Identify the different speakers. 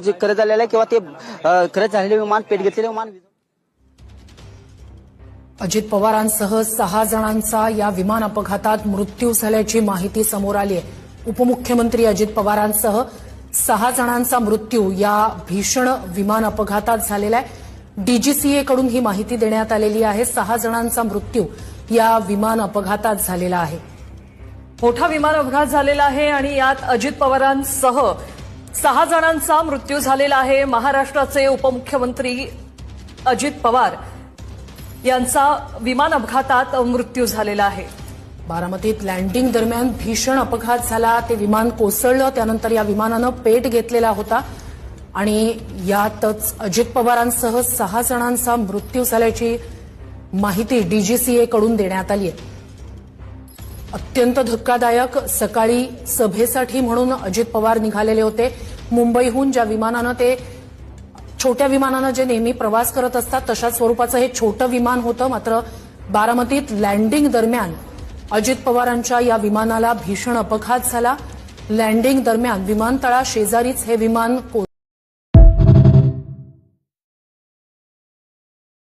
Speaker 1: जे खरं झालेलं आहे किंवा ते खरंच झालेले विमान पेट घेतलेले विमान।
Speaker 2: अजित पवारांसह 6 जणांचा या विमान अपघातात मृत्यू झाल्याची माहिती समोर आली आहे। उपमुख्यमंत्री अजित पवारांसह 6 जणांचा मृत्यू या भीषण विमान अपघातात झालेला आहे। डीजीसीए कडून ही माहिती देण्यात आलेली आहे। 6 जणांचा मृत्यू या विमान अपघातात झालेला आहे।
Speaker 3: मोठा विमान अपघात झालेला आहे आणि यात अजित पवारांसह 6 जणांचा मृत्यू झालेला आहे। महाराष्ट्राचे उपमुख्यमंत्री अजित पवार यांचा विमान अपघातात मृत्यू झालेला आहे।
Speaker 2: बारामतीत लँडिंग दरम्यान भीषण अपघात झाला। ते विमान कोसळलं, त्यानंतर या विमानानं पेट घेतलेला होता आणि यातच अजित पवारांसह 6 जणांचा मृत्यू झाल्याची माहिती डीजीसीए कडून देण्यात आली आहे। अत्यंत धक्कादायक। सकाळी सभेसाठी म्हणून अजित पवार निघालेले होते मुंबईहून। ज्या विमानानं ते छोट्या विमानानं जे नेहमी प्रवास करत असतात तशाच स्वरूपाचं हे छोटं विमान होतं। मात्र बारामतीत लँडिंग दरम्यान अजित पवारांच्या या विमानाला भीषण अपघात झाला। लँडिंग दरम्यान विमानतळा शेजारीच हे विमान कोसळलं।